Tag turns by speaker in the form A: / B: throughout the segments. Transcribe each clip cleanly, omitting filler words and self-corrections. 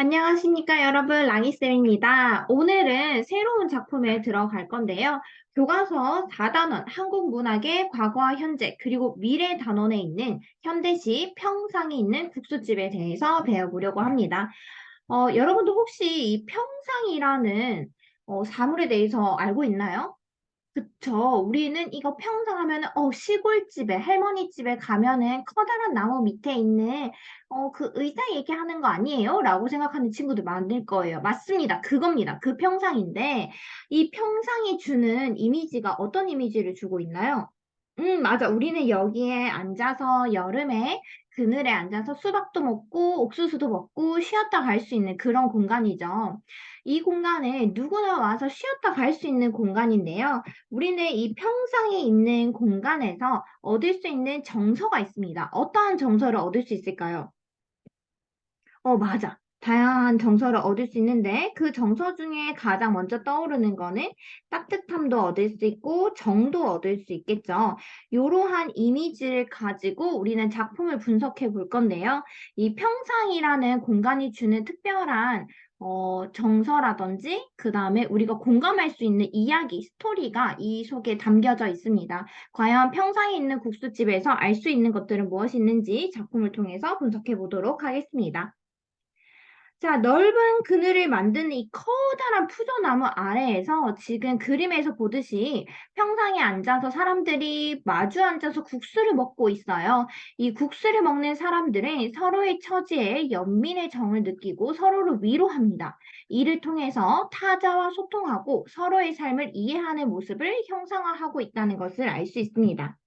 A: 안녕하십니까, 여러분. 랑이쌤입니다. 오늘은 새로운 작품에 들어갈 건데요. 교과서 4단원 한국 문학의 과거와 현재 그리고 미래 단원에 있는 현대시 평상에 있는 국수집에 대해서 배워보려고 합니다. 여러분도 혹시 이 평상이라는 사물에 대해서 알고 있나요? 그쵸. 우리는 이거 평상 하면은, 시골집에, 할머니 집에 가면은 커다란 나무 밑에 있는, 그 의자 얘기하는 거 아니에요? 라고 생각하는 친구들 많을 거예요. 맞습니다. 그겁니다. 그 평상인데, 이 평상이 주는 이미지가 어떤 이미지를 주고 있나요? 맞아. 우리는 여기에 앉아서 여름에 그늘에 앉아서 수박도 먹고 옥수수도 먹고 쉬었다 갈 수 있는 그런 공간이죠. 이 공간에 누구나 와서 쉬었다 갈 수 있는 공간인데요. 우리는 이 평상에 있는 공간에서 얻을 수 있는 정서가 있습니다. 어떠한 정서를 얻을 수 있을까요? 맞아. 다양한 정서를 얻을 수 있는데 그 정서 중에 가장 먼저 떠오르는 거는 따뜻함도 얻을 수 있고 정도 얻을 수 있겠죠. 이러한 이미지를 가지고 우리는 작품을 분석해 볼 건데요. 이 평상이라는 공간이 주는 특별한 정서라든지 그다음에 우리가 공감할 수 있는 이야기, 스토리가 이 속에 담겨져 있습니다. 과연 평상에 있는 국수집에서 알 수 있는 것들은 무엇이 있는지 작품을 통해서 분석해 보도록 하겠습니다. 자, 넓은 그늘을 만드는 이 커다란 푸조나무 아래에서 지금 그림에서 보듯이 평상에 앉아서 사람들이 마주 앉아서 국수를 먹고 있어요. 이 국수를 먹는 사람들은 서로의 처지에 연민의 정을 느끼고 서로를 위로합니다. 이를 통해서 타자와 소통하고 서로의 삶을 이해하는 모습을 형상화하고 있다는 것을 알 수 있습니다.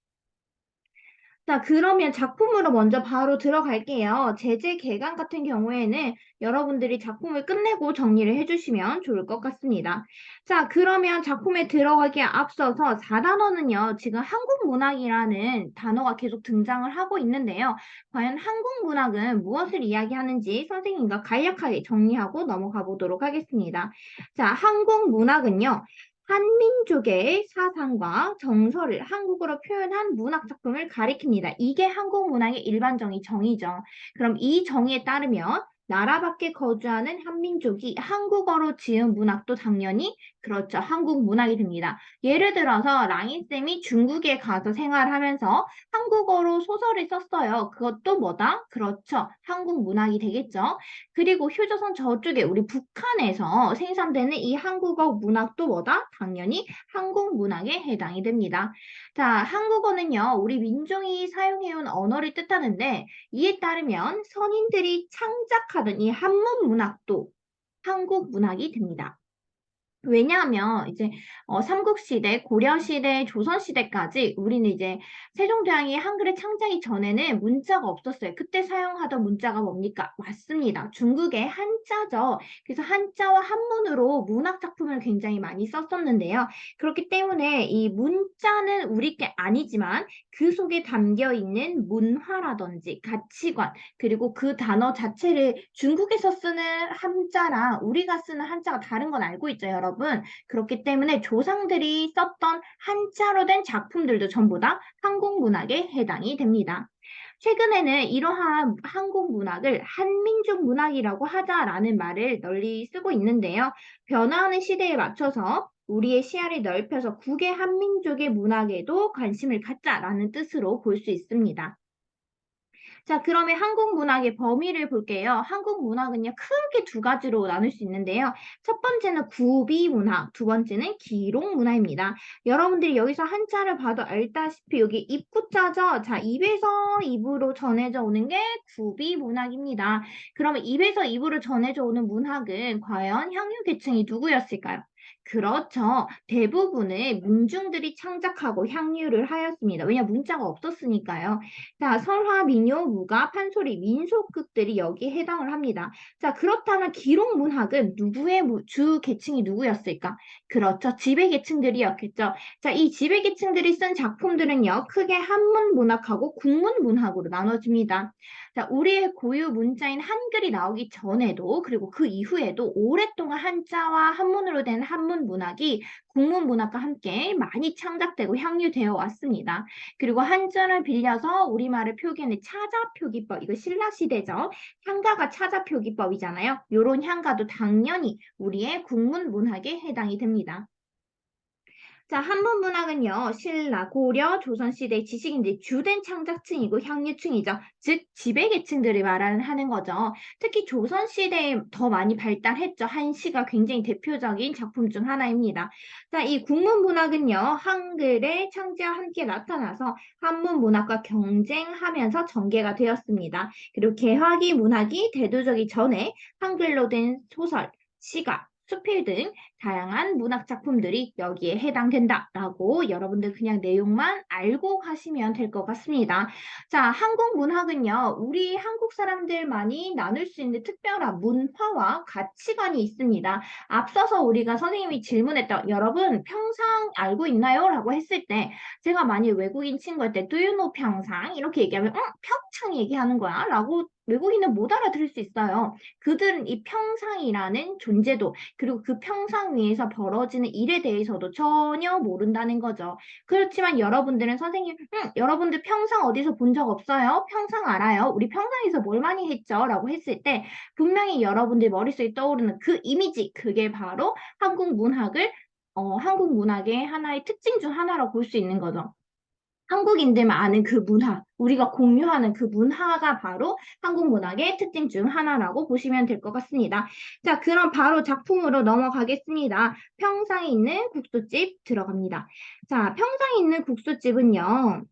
A: 자, 그러면 작품으로 먼저 바로 들어갈게요. 제재 개간 같은 경우에는 여러분들이 작품을 끝내고 정리를 해주시면 좋을 것 같습니다. 자, 그러면 작품에 들어가기에 앞서서 4단원은요, 지금 한국 문학이라는 단어가 계속 등장을 하고 있는데요. 과연 한국 문학은 무엇을 이야기하는지 선생님과 간략하게 정리하고 넘어가 보도록 하겠습니다. 자, 한국 문학은요, 한민족의 사상과 정서를 한국어로 표현한 문학 작품을 가리킵니다. 이게 한국 문학의 일반적인 정의죠. 그럼 이 정의에 따르면 나라 밖에 거주하는 한민족이 한국어로 지은 문학도 당연히 그렇죠. 한국 문학이 됩니다. 예를 들어서 랑인쌤이 중국에 가서 생활하면서 한국어로 소설을 썼어요. 그것도 뭐다? 그렇죠. 한국 문학이 되겠죠. 그리고 휴조선 저쪽에 우리 북한에서 생산되는 이 한국어 문학도 뭐다? 당연히 한국 문학에 해당이 됩니다. 자, 한국어는요, 우리 민족이 사용해온 언어를 뜻하는데 이에 따르면 선인들이 창작하던 이 한문 문학도 한국 문학이 됩니다. 왜냐하면 이제 삼국시대, 고려시대, 조선시대까지 우리는 이제 세종대왕이 한글을 창제하기 전에는 문자가 없었어요. 그때 사용하던 문자가 뭡니까? 맞습니다. 중국의 한자죠. 그래서 한자와 한문으로 문학 작품을 굉장히 많이 썼었는데요. 그렇기 때문에 이 문자는 우리 게 아니지만 그 속에 담겨 있는 문화라든지 가치관, 그리고 그 단어 자체를 중국에서 쓰는 한자랑 우리가 쓰는 한자가 다른 건 알고 있죠, 여러분? 그렇기 때문에 조상들이 썼던 한자로 된 작품들도 전부 다 한국 문학에 해당이 됩니다. 최근에는 이러한 한국 문학을 한민족 문학이라고 하자라는 말을 널리 쓰고 있는데요. 변화하는 시대에 맞춰서 우리의 시야를 넓혀서 국의 한민족의 문학에도 관심을 갖자라는 뜻으로 볼 수 있습니다. 자, 그러면 한국 문학의 범위를 볼게요. 한국 문학은요, 크게 두 가지로 나눌 수 있는데요. 첫 번째는 구비 문학, 두 번째는 기록 문화입니다. 여러분들이 여기서 한자를 봐도 알다시피 여기 입구자죠? 자, 입에서 입으로 전해져 오는 게 구비 문학입니다. 그러면 입에서 입으로 전해져 오는 문학은 과연 향유 계층이 누구였을까요? 그렇죠. 대부분의 문중들이 창작하고 향유를 하였습니다. 왜냐, 문자가 없었으니까요. 자, 설화, 민요, 무가, 판소리, 민속극들이 여기에 해당을 합니다. 자, 그렇다면 기록 문학은 누구의 주 계층이 누구였을까? 그렇죠. 지배 계층들이었겠죠. 자, 이 지배 계층들이 쓴 작품들은요, 크게 한문 문학하고 국문 문학으로 나눠집니다. 자, 우리의 고유 문자인 한글이 나오기 전에도 그리고 그 이후에도 오랫동안 한자와 한문으로 된 한문 문학이 국문 문학과 함께 많이 창작되고 향유되어 왔습니다. 그리고 한자를 빌려서 우리말을 표기하는 차자표기법, 이거 신라시대죠. 향가가 차자표기법이잖아요. 요런 향가도 당연히 우리의 국문 문학에 해당이 됩니다. 자, 한문 문학은요, 신라, 고려, 조선시대 지식인들이 주된 창작층이고 향유층이죠. 즉, 지배계층들을 말하는 거죠. 특히 조선시대에 더 많이 발달했죠. 한시가 굉장히 대표적인 작품 중 하나입니다. 자, 이 국문 문학은요, 한글의 창제와 함께 나타나서 한문 문학과 경쟁하면서 전개가 되었습니다. 그리고 개화기 문학이 대두적이 전에 한글로 된 소설, 시가, 수필 등 다양한 문학 작품들이 여기에 해당된다라고 여러분들 그냥 내용만 알고 가시면 될 것 같습니다. 자, 한국 문학은요, 우리 한국 사람들만이 나눌 수 있는 특별한 문화와 가치관이 있습니다. 앞서서 우리가 선생님이 질문했던 여러분 평상 알고 있나요? 라고 했을 때 제가 만약 외국인 친구한테 Do you know 평상? 이렇게 얘기하면 평창 얘기하는 거야? 라고 외국인은 못 알아들을 수 있어요. 그들은 이 평상이라는 존재도 그리고 그 평상 위에서 벌어지는 일에 대해서도 전혀 모른다는 거죠. 그렇지만 여러분들은 선생님, 여러분들 평상 어디서 본 적 없어요? 평상 알아요? 우리 평상에서 뭘 많이 했죠? 라고 했을 때 분명히 여러분들 머릿속에 떠오르는 그 이미지, 그게 바로 한국 문학의 하나의 특징 중 하나라고 볼 수 있는 거죠. 한국인들만 아는 그 문화, 우리가 공유하는 그 문화가 바로 한국 문학의 특징 중 하나라고 보시면 될 것 같습니다. 자, 그럼 바로 작품으로 넘어가겠습니다. 평상에 있는 국수집 들어갑니다. 자, 평상에 있는 국수집은요.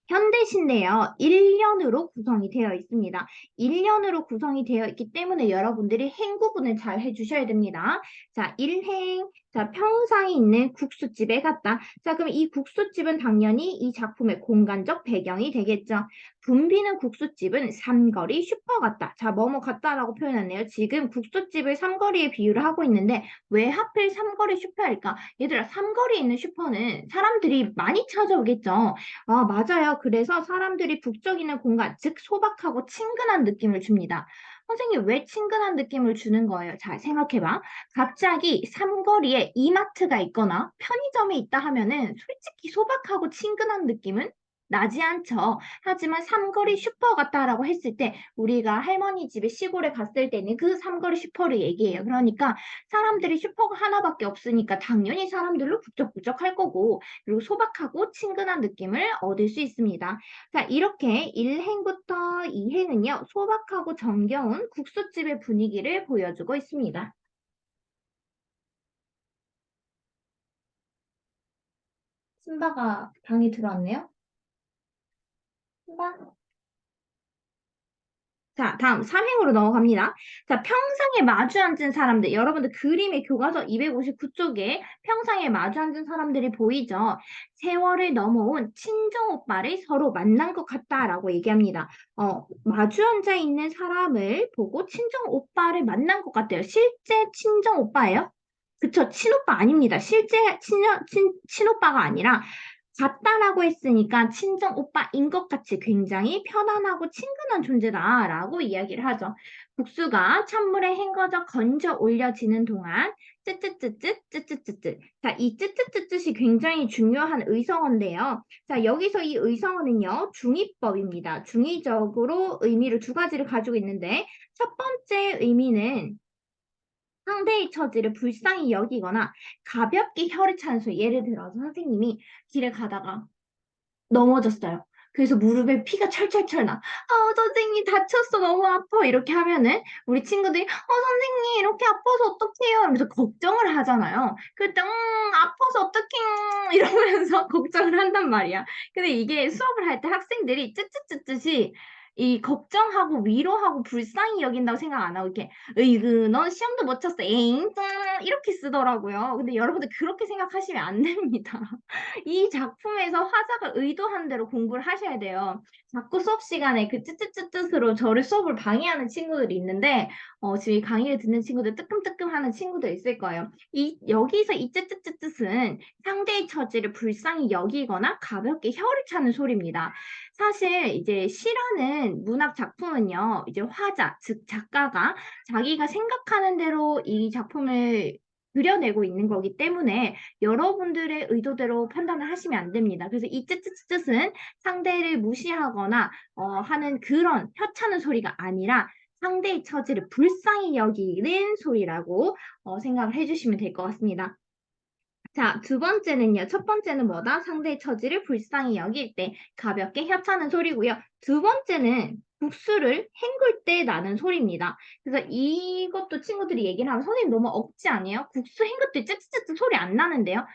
A: 현대시인데요. 1년으로 구성이 되어 있습니다. 1년으로 구성이 되어 있기 때문에 여러분들이 행 구분을 잘 해주셔야 됩니다. 자, 1행. 자, 평상에 있는 국수집에 갔다. 자, 그럼 이 국수집은 당연히 이 작품의 공간적 배경이 되겠죠. 붐비는 국수집은 삼거리 슈퍼 같다. 자, 뭐뭐 같다라고 표현했네요. 지금 국수집을 삼거리에 비유를 하고 있는데 왜 하필 삼거리 슈퍼일까? 얘들아, 삼거리에 있는 슈퍼는 사람들이 많이 찾아오겠죠. 아, 맞아요. 그래서 사람들이 북적이는 공간, 즉 소박하고 친근한 느낌을 줍니다. 선생님, 왜 친근한 느낌을 주는 거예요? 잘 생각해봐. 갑자기 삼거리에 이마트가 있거나 편의점이 있다 하면은 솔직히 소박하고 친근한 느낌은 나지 않죠. 하지만 삼거리 슈퍼 같다라고 했을 때 우리가 할머니 집에 시골에 갔을 때는 그 삼거리 슈퍼를 얘기해요. 그러니까 사람들이 슈퍼가 하나밖에 없으니까 당연히 사람들로 북적북적 할 거고 그리고 소박하고 친근한 느낌을 얻을 수 있습니다. 자, 이렇게 1행부터 2행은요, 소박하고 정겨운 국수집의 분위기를 보여주고 있습니다. 신바가 방에 들어왔네요. 신바? 자, 다음 3행으로 넘어갑니다. 자, 평상에 마주 앉은 사람들. 여러분들 그림의 교과서 259쪽에 평상에 마주 앉은 사람들이 보이죠? 세월을 넘어온 친정 오빠를 서로 만난 것 같다라고 얘기합니다. 마주 앉아 있는 사람을 보고 친정 오빠를 만난 것 같아요. 실제 친정 오빠예요? 그쵸, 친오빠 아닙니다. 실제 친오빠가 아니라 같다라고 했으니까 친정 오빠인 것 같이 굉장히 편안하고 친근한 존재다라고 이야기를 하죠. 국수가 찬물에 헹궈져 건져 올려지는 동안 쯔쯔쯔쯔 쯔쯔쯔쯔. 자, 이 쯔쯔쯔쯔이 굉장히 중요한 의성어인데요. 자, 여기서 이 의성어는요, 중의법입니다. 중의적으로 의미를 두 가지를 가지고 있는데 첫 번째 의미는 상대의 처지를 불쌍히 여기거나 가볍게 혀를 차는 소리. 예를 들어서 선생님이 길에 가다가 넘어졌어요. 그래서 무릎에 피가 철철철 나. 선생님 다쳤어. 너무 아파. 이렇게 하면은 우리 친구들이 선생님 이렇게 아파서 어떡해요? 이러면서 걱정을 하잖아요. 그때 아파서 어떡해 이러면서 걱정을 한단 말이야. 근데 이게 수업을 할 때 학생들이 쯔쯔쯔쯔이 이 걱정하고 위로하고 불쌍히 여긴다고 생각 안 하고 이렇게 으이그 넌 시험도 못 쳤어 에잉 이렇게 쓰더라고요. 근데 여러분들 그렇게 생각하시면 안 됩니다. 이 작품에서 화자가 의도한 대로 공부를 하셔야 돼요. 자꾸 수업 시간에 그 쯔쯔쯔쯔로 저를 수업을 방해하는 친구들이 있는데 지금 이 강의를 듣는 친구들 뜨끔뜨끔하는 친구들 있을 거예요. 여기서 이 쯔쯔쯔쯔는 상대의 처지를 불쌍히 여기거나 가볍게 혀를 차는 소리입니다. 사실 이제 시라는 문학 작품은요. 이제 화자, 즉 작가가 자기가 생각하는 대로 이 작품을 그려내고 있는 거기 때문에 여러분들의 의도대로 판단을 하시면 안 됩니다. 그래서 이 쯧쯧쯧쯧은 상대를 무시하거나 하는 그런 혀차는 소리가 아니라 상대의 처지를 불쌍히 여기는 소리라고 생각을 해 주시면 될 것 같습니다. 자, 두 번째는요. 첫 번째는 뭐다? 상대의 처지를 불쌍히 여길 때 가볍게 혀차는 소리고요. 두 번째는 국수를 헹굴 때 나는 소리입니다. 그래서 이것도 친구들이 얘기를 하면 선생님 너무 억지 아니에요? 국수 헹굴 때 쯔쯔쯔 소리 안 나는데요?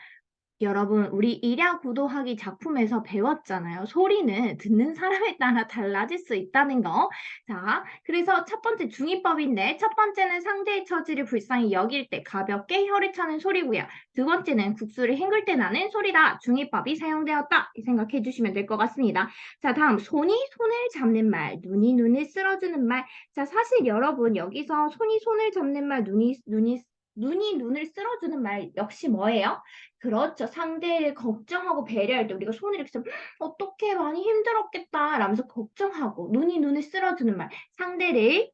A: 여러분, 우리 일야구도하기 작품에서 배웠잖아요. 소리는 듣는 사람에 따라 달라질 수 있다는 거. 자, 그래서 첫 번째 중의법인데, 첫 번째는 상대의 처지를 불쌍히 여길 때 가볍게 혀를 차는 소리고요. 두 번째는 국수를 헹굴 때 나는 소리다. 중의법이 사용되었다. 생각해 주시면 될 것 같습니다. 자, 다음, 손이 손을 잡는 말, 눈이 눈을 쓸어주는 말. 자, 사실 여러분, 여기서 손이 손을 잡는 말, 눈이 눈을 쓸어주는 말 역시 뭐예요? 그렇죠. 상대를 걱정하고 배려할 때 우리가 손을 이렇게 잡으면 어떻게 많이 힘들었겠다 라면서 걱정하고 눈이 눈을 쓸어주는 말. 상대를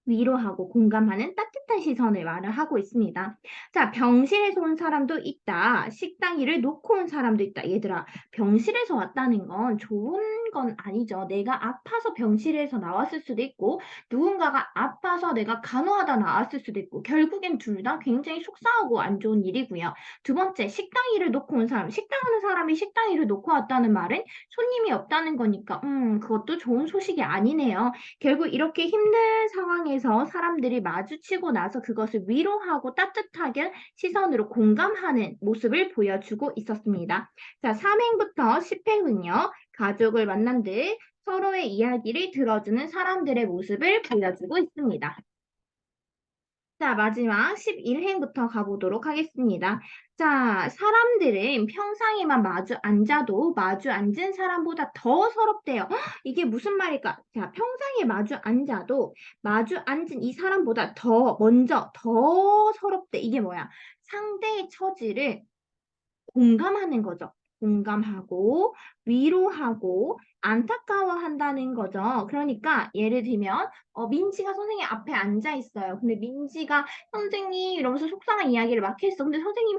A: 위로하고 공감하는 따뜻한 시선을 말을 하고 있습니다. 자, 병실에서 온 사람도 있다. 식당 일을 놓고 온 사람도 있다. 얘들아, 병실에서 왔다는 건 좋은 건 아니죠. 내가 아파서 병실에서 나왔을 수도 있고, 누군가가 아파서 내가 간호하다 나왔을 수도 있고, 결국엔 둘 다 굉장히 속상하고 안 좋은 일이고요. 두 번째, 식당 일을 놓고 온 사람. 식당 하는 사람이 식당 일을 놓고 왔다는 말은 손님이 없다는 거니까, 그것도 좋은 소식이 아니네요. 결국 이렇게 힘든 상황에서 사람들이 마주치고 나서 그것을 위로하고 따뜻하게 시선으로 공감하는 모습을 보여주고 있었습니다. 자, 3행부터 10행은요. 가족을 만난 듯 서로의 이야기를 들어주는 사람들의 모습을 보여주고 있습니다. 자, 마지막 11행부터 가보도록 하겠습니다. 자, 사람들은 평상에만 마주 앉아도 마주 앉은 사람보다 더 서럽대요. 헉, 이게 무슨 말일까? 자, 평상에 마주 앉아도 마주 앉은 이 사람보다 먼저 더 서럽대. 이게 뭐야? 상대의 처지를 공감하는 거죠. 공감하고 위로하고 안타까워한다는 거죠. 그러니까 예를 들면 민지가 선생님 앞에 앉아 있어요. 근데 민지가 선생님 이러면서 속상한 이야기를 막 했어. 근데 선생님이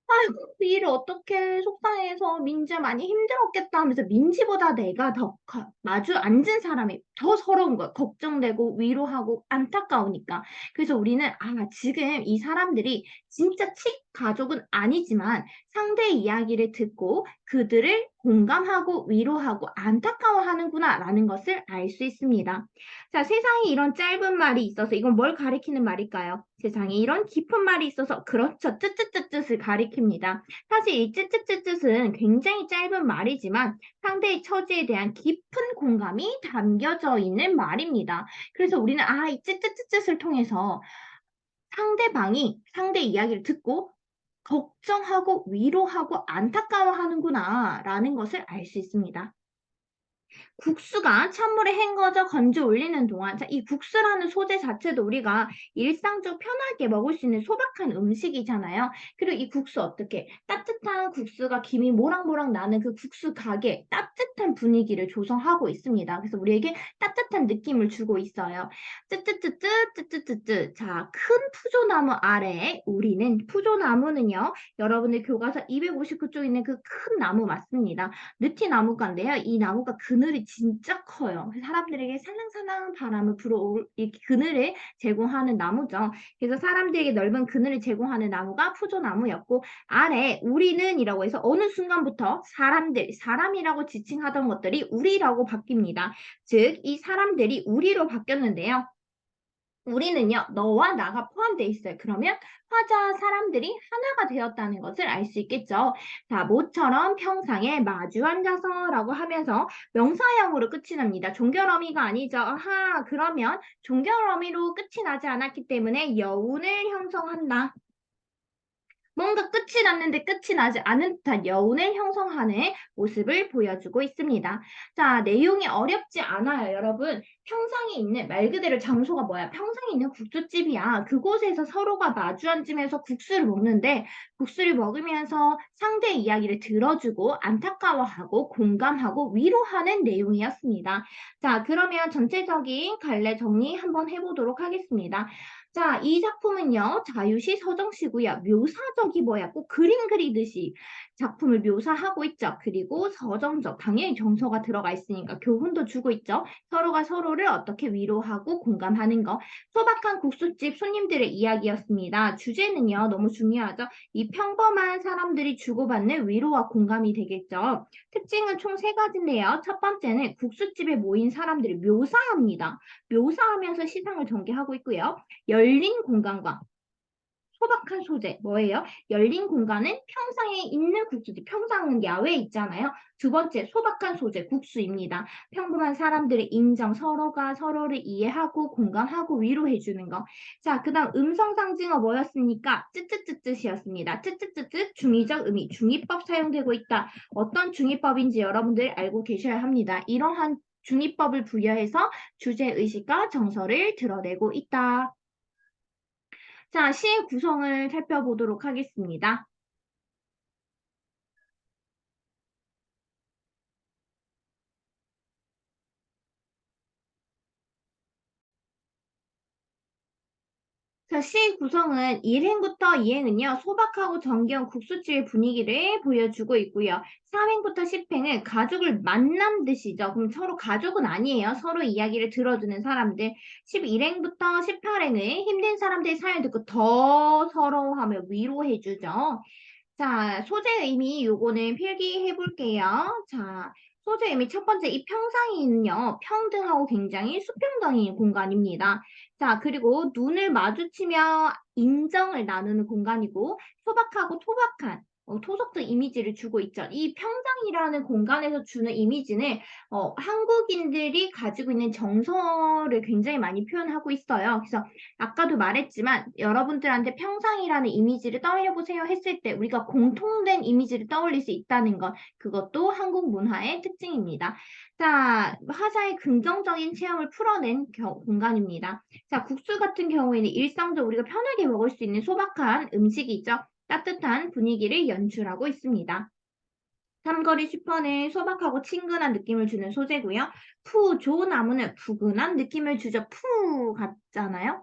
A: 아이고, 그 일을 어떻게 속상해서 민지야 많이 힘들었겠다 하면서 민지보다 내가 더 마주 앉은 사람이 더 서러운 거야. 걱정되고 위로하고 안타까우니까. 그래서 우리는 지금 이 사람들이 진짜 가족은 아니지만 상대의 이야기를 듣고 그들을 공감하고 위로하고 안타까워하는구나라는 것을 알 수 있습니다. 자, 세상에 이런 짧은 말이 있어서 이건 뭘 가리키는 말일까요? 세상에 이런 깊은 말이 있어서 그렇죠. 쯔쯔쯔쯔을 가리킵니다. 사실 이 쯔쯔쯔쯔은 굉장히 짧은 말이지만 상대의 처지에 대한 깊은 공감이 담겨져 있는 말입니다. 그래서 우리는 이 쯔쯔쯔쯔을 통해서 상대방이 상대 이야기를 듣고 걱정하고 위로하고 안타까워하는구나 라는 것을 알 수 있습니다. 국수가 찬물에 헹궈져 건져 올리는 동안 이 국수라는 소재 자체도 우리가 일상적 편하게 먹을 수 있는 소박한 음식이잖아요. 그리고 이 국수 어떻게 따뜻한 국수가 김이 모락모락 나는 그 국수 가게 따뜻한 분위기를 조성하고 있습니다. 그래서 우리에게 따뜻한 느낌을 주고 있어요. 쯔쯔쯔쯔 쯔쯔쯔쯔. 자, 큰 푸조나무 아래에 우리는 푸조나무는요. 여러분들 교과서 259쪽에 있는 그 큰 나무 맞습니다. 느티나무가인데요. 이 나무가 그늘이 진짜 커요. 사람들에게 살랑살랑 바람을 불어올 이 그늘을 제공하는 나무죠. 그래서 사람들에게 넓은 그늘을 제공하는 나무가 푸조나무였고 아래 우리는이라고 해서 어느 순간부터 사람이라고 지칭하던 것들이 우리라고 바뀝니다. 즉, 이 사람들이 우리로 바뀌었는데요. 우리는요, 너와 나가 포함되어 있어요. 그러면 화자와 사람들이 하나가 되었다는 것을 알 수 있겠죠. 자, 모처럼 평상에 마주 앉아서 라고 하면서 명사형으로 끝이 납니다. 종결어미가 아니죠. 그러면 종결어미로 끝이 나지 않았기 때문에 여운을 형성한다. 뭔가 끝이 났는데 끝이 나지 않은 듯한 여운을 형성하는 모습을 보여주고 있습니다. 자, 내용이 어렵지 않아요, 여러분. 평상에 있는, 말 그대로 장소가 뭐야? 평상에 있는 국수집이야. 그곳에서 서로가 마주 앉으면서 국수를 먹는데, 국수를 먹으면서 상대의 이야기를 들어주고, 안타까워하고, 공감하고, 위로하는 내용이었습니다. 자, 그러면 전체적인 갈래 정리 한번 해보도록 하겠습니다. 자, 이 작품은요, 자유시 서정시고요. 묘사적이 뭐야? 꼭 그림 그리듯이 작품을 묘사하고 있죠. 그리고 서정적, 당연히 정서가 들어가 있으니까 교훈도 주고 있죠. 서로가 서로를 어떻게 위로하고 공감하는 거. 소박한 국수집 손님들의 이야기였습니다. 주제는요, 너무 중요하죠. 이 평범한 사람들이 주고받는 위로와 공감이 되겠죠. 특징은 총 세 가지인데요. 첫 번째는 국수집에 모인 사람들을 묘사합니다. 묘사하면서 시상을 전개하고 있고요. 열린 공간과 소박한 소재, 뭐예요? 열린 공간은 평상에 있는 국수지, 평상은 야외에 있잖아요. 두 번째, 소박한 소재, 국수입니다. 평범한 사람들의 인정, 서로가 서로를 이해하고 공감하고 위로해주는 거. 자, 그 다음 음성 상징어 뭐였습니까? 쯔쯔쯔쯔이었습니다. 쯔쯔쯔쯔, 중의적 의미, 중의법 사용되고 있다. 어떤 중의법인지 여러분들 알고 계셔야 합니다. 이러한 중의법을 부여해서 주제의식과 정서를 드러내고 있다. 자, 시의 구성을 살펴보도록 하겠습니다. 자, 시 구성은 1행부터 2행은요, 소박하고 정겨운 국수집의 분위기를 보여주고 있고요. 4행부터 10행은 가족을 만난 듯이죠. 그럼 서로 가족은 아니에요. 서로 이야기를 들어주는 사람들. 11행부터 18행은 힘든 사람들의 사연 듣고 더 서러워하며 위로해주죠. 자, 소재 의미 요거는 필기해 볼게요. 자, 소재 의미 첫 번째, 이 평상이는요, 평등하고 굉장히 수평적인 공간입니다. 자, 그리고 눈을 마주치며 인정을 나누는 공간이고, 소박하고 토박한, 토속적 이미지를 주고 있죠. 이 평상이라는 공간에서 주는 이미지는 한국인들이 가지고 있는 정서를 굉장히 많이 표현하고 있어요. 그래서 아까도 말했지만 여러분들한테 평상이라는 이미지를 떠올려 보세요 했을 때 우리가 공통된 이미지를 떠올릴 수 있다는 것, 그것도 한국 문화의 특징입니다. 자, 화자의 긍정적인 체험을 풀어낸 공간입니다. 자, 국수 같은 경우에는 일상적으로 우리가 편하게 먹을 수 있는 소박한 음식이죠. 따뜻한 분위기를 연출하고 있습니다. 삼거리 슈퍼는 소박하고 친근한 느낌을 주는 소재고요. 푸조나무는 푸근한 느낌을 주죠. 푸 같잖아요.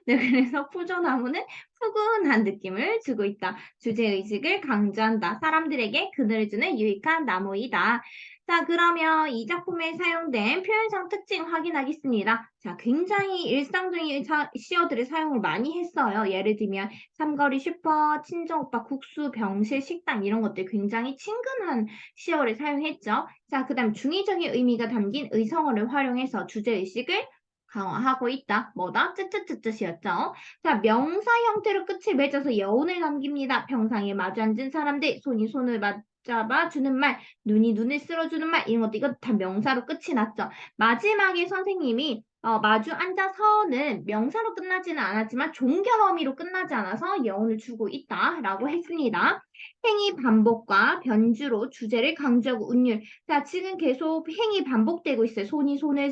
A: 네, 그래서 푸조나무는 푸근한 느낌을 주고 있다. 주제의식을 강조한다. 사람들에게 그늘을 주는 유익한 나무이다. 자, 그러면 이 작품에 사용된 표현상 특징 확인하겠습니다. 자, 굉장히 일상적인 시어들의 사용을 많이 했어요. 예를 들면 삼거리 슈퍼, 친정오빠 국수, 병실, 식당 이런 것들 굉장히 친근한 시어를 사용했죠. 자, 그 다음 중의적인 의미가 담긴 의성어를 활용해서 주제의식을 강화하고 있다. 뭐다? 쯔쯔쯔쯔이었죠. 자, 명사 형태로 끝을 맺어서 여운을 남깁니다. 평상에 마주 앉은 사람들, 손이 손을 맞잡아 주는 말, 눈이 눈을 쓸어주는 말, 이런 것도 이거 다 명사로 끝이 났죠. 마지막에 선생님이 마주 앉아서는 명사로 끝나지는 않았지만 종결어미로 끝나지 않아서 여운을 주고 있다라고 했습니다. 행위 반복과 변주로 주제를 강조하고 운율. 자, 지금 계속 행위 반복되고 있어요. 손이 손을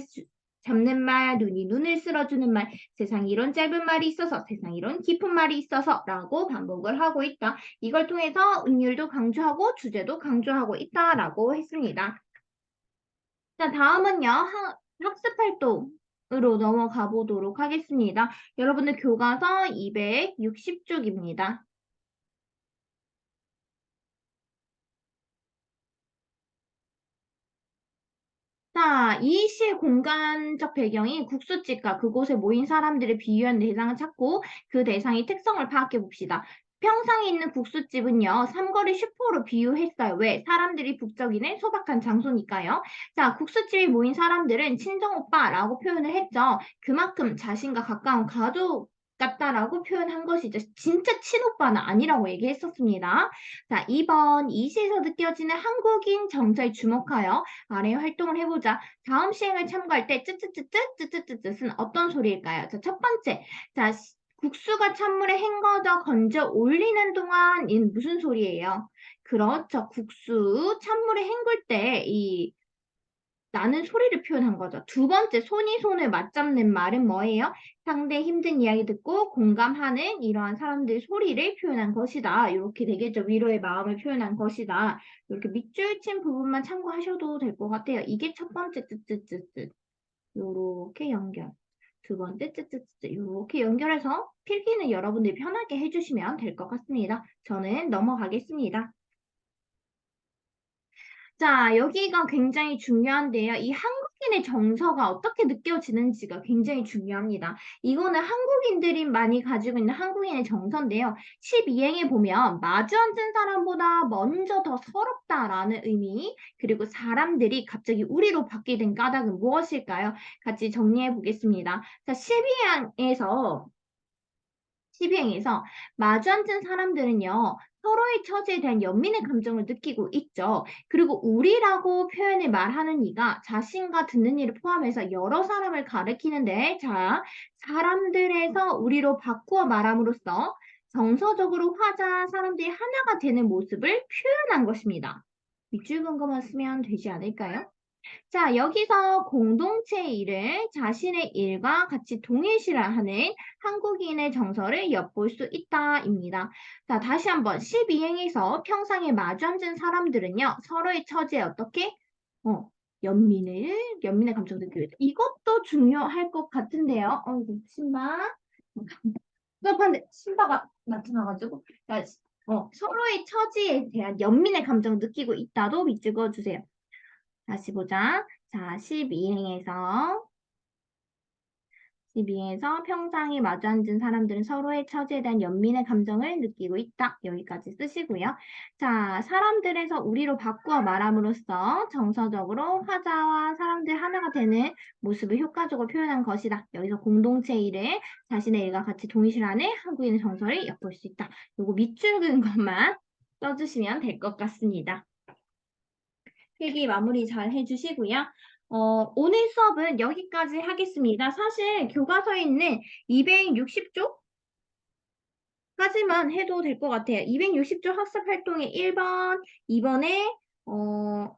A: 잡는 말, 눈이 눈을 쓸어주는 말, 세상 이런 짧은 말이 있어서, 세상 이런 깊은 말이 있어서 라고 반복을 하고 있다. 이걸 통해서 운율도 강조하고 주제도 강조하고 있다라고 했습니다. 자, 다음은요, 학습 활동으로 넘어가 보도록 하겠습니다. 여러분들 교과서 260쪽입니다. 자, 이 시의 공간적 배경이 국수집과 그곳에 모인 사람들을 비유한 대상을 찾고 그 대상의 특성을 파악해 봅시다. 평상에 있는 국수집은요, 삼거리 슈퍼로 비유했어요. 왜? 사람들이 북적이는 소박한 장소니까요. 자, 국수집에 모인 사람들은 친정오빠라고 표현을 했죠. 그만큼 자신과 가까운 가족 같다라고 표현한 것이죠. 진짜 친오빠는 아니라고 얘기했었습니다. 자, 2번 이 시에서 느껴지는 한국인 정서에 주목하여 아래 활동을 해보자. 다음 시행을 참고할 때 쯔쯔쯔쯔 쯔쯔쯔쯔은 어떤 소리일까요? 자, 첫 번째. 자, 국수가 찬물에 헹궈져 건져 올리는 동안 이 무슨 소리예요? 그렇죠. 국수 찬물에 헹굴 때 나는 소리를 표현한 거죠. 두 번째, 손이 손을 맞잡는 말은 뭐예요? 상대의 힘든 이야기 듣고 공감하는 이러한 사람들의 소리를 표현한 것이다. 이렇게 되겠죠. 위로의 마음을 표현한 것이다. 이렇게 밑줄 친 부분만 참고하셔도 될 것 같아요. 이게 첫 번째 쯔쯔쯔쯔. 요렇게 연결. 두 번째 쯔쯔쯔. 요렇게 연결해서 필기는 여러분들이 편하게 해주시면 될 것 같습니다. 저는 넘어가겠습니다. 자, 여기가 굉장히 중요한데요. 이 한국인의 정서가 어떻게 느껴지는지가 굉장히 중요합니다. 이거는 한국인들이 많이 가지고 있는 한국인의 정서인데요. 12행에 보면 마주 앉은 사람보다 먼저 더 서럽다라는 의미, 그리고 사람들이 갑자기 우리로 받게 된 까닭은 무엇일까요? 같이 정리해 보겠습니다. 자, 12행에서 마주 앉은 사람들은요, 서로의 처지에 대한 연민의 감정을 느끼고 있죠. 그리고 우리라고 표현을 말하는 이가 자신과 듣는 이를 포함해서 여러 사람을 가리키는데, 자, 사람들에서 우리로 바꾸어 말함으로써 정서적으로 화자 사람들이 하나가 되는 모습을 표현한 것입니다. 밑줄 근거만 쓰면 되지 않을까요? 자, 여기서 공동체의 일을 자신의 일과 같이 동일시하는 한국인의 정서를 엿볼 수 있다입니다. 자, 다시 한번 12행에서 평상에 마주 앉은 사람들은요, 서로의 처지에 어떻게? 연민의 감정 느끼고 있다. 이것도 중요할 것 같은데요. 신발. 급한데 신바가 나타나가지고. 자, 서로의 처지에 대한 연민의 감정을 느끼고 있다도 밑줄 주세요. 다시 보자. 자, 12행에서 평상이 마주 앉은 사람들은 서로의 처지에 대한 연민의 감정을 느끼고 있다. 여기까지 쓰시고요. 자, 사람들에서 우리로 바꾸어 말함으로써 정서적으로 화자와 사람들 하나가 되는 모습을 효과적으로 표현한 것이다. 여기서 공동체 일을 자신의 일과 같이 동일시하는 한국인의 정서를 엿볼 수 있다. 요거 밑줄 그은 것만 써주시면 될 것 같습니다. 필기 마무리 잘 해주시고요. 오늘 수업은 여기까지 하겠습니다. 사실 교과서에 있는 260쪽까지만 해도 될 것 같아요. 260쪽 학습활동의 1번, 2번에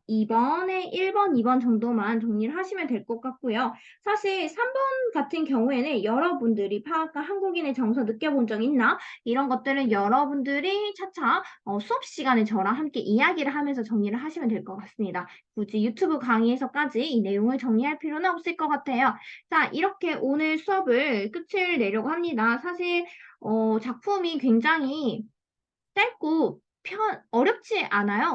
A: 1번, 2번 정도만 정리를 하시면 될 것 같고요. 사실 3번 같은 경우에는 여러분들이 파악한 한국인의 정서 느껴본 적 있나? 이런 것들은 여러분들이 차차 수업 시간에 저랑 함께 이야기를 하면서 정리를 하시면 될 것 같습니다. 굳이 유튜브 강의에서까지 이 내용을 정리할 필요는 없을 것 같아요. 자, 이렇게 오늘 수업을 끝을 내려고 합니다. 사실 작품이 굉장히 짧고 어렵지 않아요.